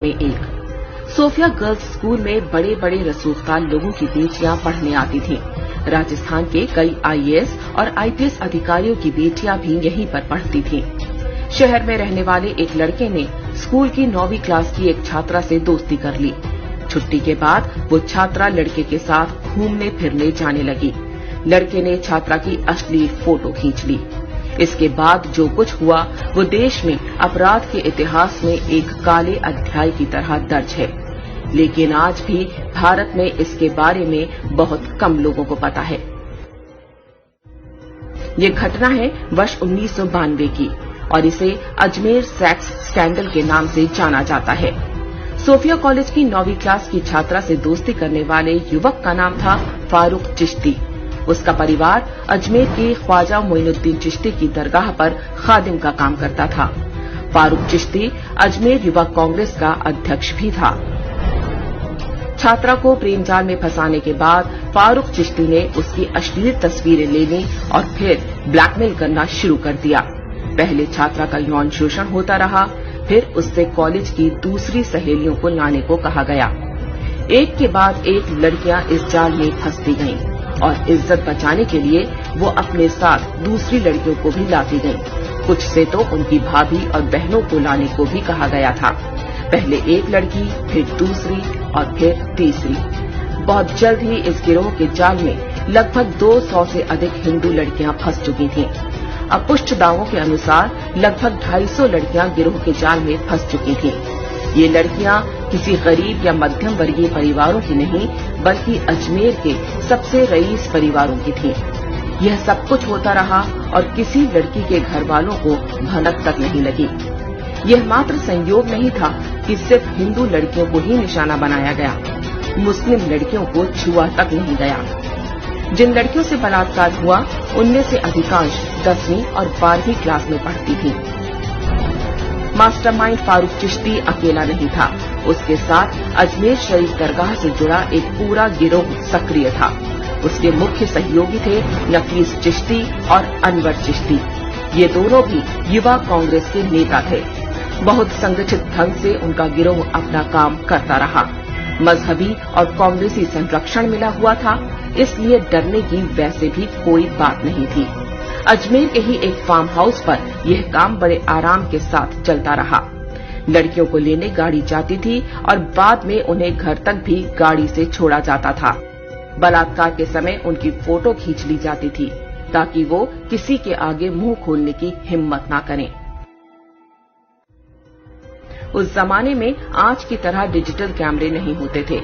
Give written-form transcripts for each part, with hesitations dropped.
में एक। Sophia girls school में बड़े बड़े रसूखदार लोगों की बेटियां पढ़ने आती थीं। राजस्थान के कई आईएएस और आईपीएस अधिकारियों की बेटियां भी यहीं पर पढ़ती थीं। शहर में रहने वाले एक लड़के ने स्कूल की 9वीं क्लास की एक छात्रा से दोस्ती कर ली। छुट्टी के बाद वो छात्रा लड़के के साथ घूमने फिरने जाने लगी। लड़के ने छात्रा की अश्लील फोटो खींच ली। इसके बाद जो कुछ हुआ वो देश में अपराध के इतिहास में एक काले अध्याय की तरह दर्ज है, लेकिन आज भी भारत में इसके बारे में बहुत कम लोगों को पता है। ये घटना है वर्ष 1992 की और इसे अजमेर सेक्स स्कैंडल के नाम से जाना जाता है। सोफिया कॉलेज की 9वीं क्लास की छात्रा से दोस्ती करने वाले युवक का नाम था फारूक चिश्ती। उसका परिवार अजमेर के ख्वाजा मोइनुद्दीन चिश्ती की दरगाह पर खादिम का काम करता था। फारूक चिश्ती अजमेर युवा कांग्रेस का अध्यक्ष भी था। छात्रा को प्रेम जाल में फंसाने के बाद फारूक चिश्ती ने उसकी अश्लील तस्वीरें लेनी और फिर ब्लैकमेल करना शुरू कर दिया। पहले छात्रा का यौन शोषण होता रहा, फिर उससे कॉलेज की दूसरी सहेलियों को लाने को कहा गया। एक के बाद एक लड़कियां इस जाल में फंसती गईं और इज्जत बचाने के लिए वो अपने साथ दूसरी लड़कियों को भी लाती गईं। कुछ से तो उनकी भाभी और बहनों को लाने को भी कहा गया था। पहले एक लड़की, फिर दूसरी और फिर तीसरी। बहुत जल्द ही इस गिरोह के जाल में लगभग 200 से अधिक हिंदू लड़कियां फंस चुकी थीं। अपुष्ट दावों के अनुसार लगभग 250 लड़कियां गिरोह के जाल में फंस चुकी थीं। ये लड़कियां किसी गरीब या मध्यम वर्गीय परिवारों की नहीं, बल्कि अजमेर के सबसे रईस परिवारों की थीं। यह सब कुछ होता रहा और किसी लड़की के घर वालों को भनक तक नहीं लगी। यह मात्र संयोग नहीं था कि सिर्फ हिंदू लड़कियों को ही निशाना बनाया गया, मुस्लिम लड़कियों को छुआ तक नहीं गया। जिन लड़कियों से बलात्कार हुआ उनमें से अधिकांश 10वीं और 12वीं क्लास में पढ़ती थीं। मास्टरमाइंड फारूक चिश्ती अकेला नहीं था, उसके साथ अजमेर शरीफ दरगाह से जुड़ा एक पूरा गिरोह सक्रिय था। उसके मुख्य सहयोगी थे नफीस चिश्ती और अनवर चिश्ती। ये दोनों भी युवा कांग्रेस के नेता थे। बहुत संगठित ढंग से उनका गिरोह अपना काम करता रहा। मजहबी और कांग्रेसी संरक्षण मिला हुआ था, इसलिए डरने की वैसे भी कोई बात नहीं थी। अजमेर के ही एक फार्म हाउस पर यह काम बड़े आराम के साथ चलता रहा। लड़कियों को लेने गाड़ी जाती थी और बाद में उन्हें घर तक भी गाड़ी से छोड़ा जाता था। बलात्कार के समय उनकी फोटो खींच ली जाती थी ताकि वो किसी के आगे मुंह खोलने की हिम्मत ना करें। उस जमाने में आज की तरह डिजिटल कैमरे नहीं होते थे।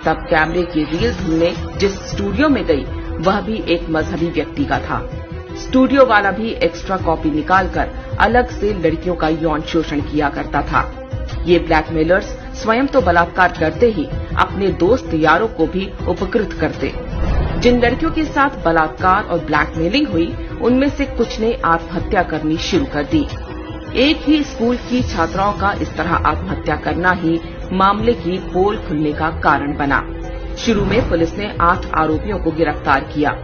तब कैमरे की रील ढूंढने जिस स्टूडियो में गई वह भी एक मजहबी व्यक्ति का था। स्टूडियो वाला भी एक्स्ट्रा कॉपी निकालकर अलग से लड़कियों का यौन शोषण किया करता था। ये ब्लैकमेलर्स स्वयं तो बलात्कार करते ही अपने दोस्त यारों को भी उपकृत करते। जिन लड़कियों के साथ बलात्कार और ब्लैकमेलिंग हुई उनमें से कुछ ने आत्महत्या करनी शुरू कर दी। एक ही स्कूल की छात्राओं का इस तरह आत्महत्या करना ही मामले की पोल खुलने का कारण बना। शुरू में पुलिस ने 8 आरोपियों को गिरफ्तार किया।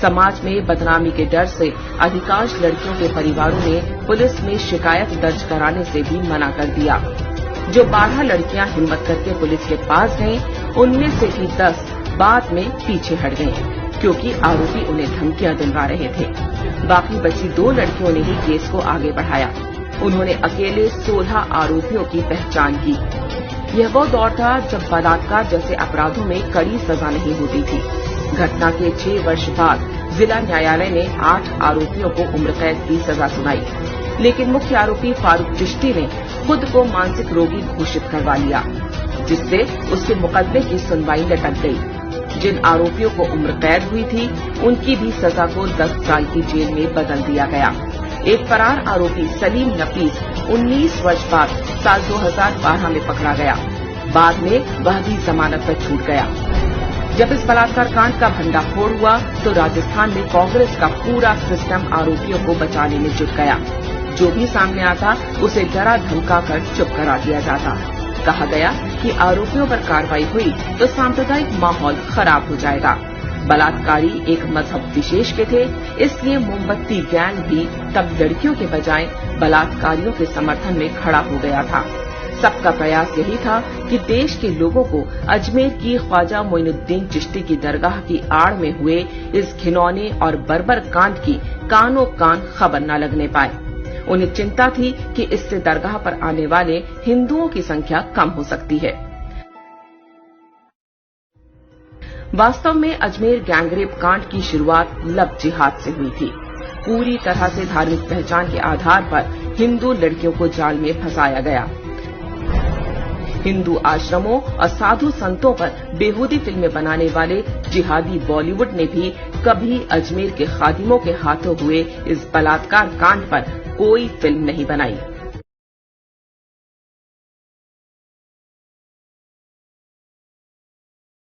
समाज में बदनामी के डर से अधिकांश लड़कियों के परिवारों ने पुलिस में शिकायत दर्ज कराने से भी मना कर दिया। जो 12 लड़कियां हिम्मत करके पुलिस के पास गईं, उनमें से भी 10 बाद में पीछे हट गईं, क्योंकि आरोपी उन्हें धमकियां दिलवा रहे थे। बाकी बची 2 लड़कियों ने ही केस को आगे बढ़ाया। उन्होंने अकेले 16 आरोपियों की पहचान की। यह वो दौर था जब बलात्कार जैसे अपराधों में कड़ी सजा नहीं होती थी। घटना के 6 वर्ष बाद जिला न्यायालय ने 8 आरोपियों को उम्र कैद की सजा सुनाई, लेकिन मुख्य आरोपी फारूक चिश्ती ने खुद को मानसिक रोगी घोषित करवा लिया, जिससे उसके मुकदमे की सुनवाई लटक गई। जिन आरोपियों को उम्र कैद हुई थी उनकी भी सजा को 10 साल की जेल में बदल दिया गया। एक फरार आरोपी सलीम नफीस 19 वर्ष बाद साल 2012 में पकड़ा गया। बाद में वह भी जमानत पर छूट गया। जब इस बलात्कार कांड का भंडाफोड़ हुआ तो राजस्थान में कांग्रेस का पूरा सिस्टम आरोपियों को बचाने में जुट गया। जो भी सामने आता उसे डरा धमका कर चुप करा दिया जाता। कहा गया कि आरोपियों पर कार्रवाई हुई तो सांप्रदायिक माहौल खराब हो जाएगा। बलात्कारी एक मजहब विशेष के थे, इसलिए मोमबत्ती गैंग भी तब लड़कियों के बजाय बलात्कारियों के समर्थन में खड़ा हो गया था। सबका प्रयास यही था कि देश के लोगों को अजमेर की ख्वाजा मोइनुद्दीन चिश्ती की दरगाह की आड़ में हुए इस घिनौने और बर्बर कांड की कानों कान खबर न लगने पाए। उन्हें चिंता थी कि इससे दरगाह पर आने वाले हिंदुओं की संख्या कम हो सकती है। वास्तव में अजमेर गैंगरेप कांड की शुरुआत लव जिहाद से हुई थी। पूरी तरह से धार्मिक पहचान के आधार पर हिंदू लड़कियों को जाल में फंसाया गया। हिंदू आश्रमों और साधु संतों पर बेहूदी फिल्में बनाने वाले जिहादी बॉलीवुड ने भी कभी अजमेर के खादिमों के हाथों हुए इस बलात्कार कांड पर कोई फिल्म नहीं बनाई।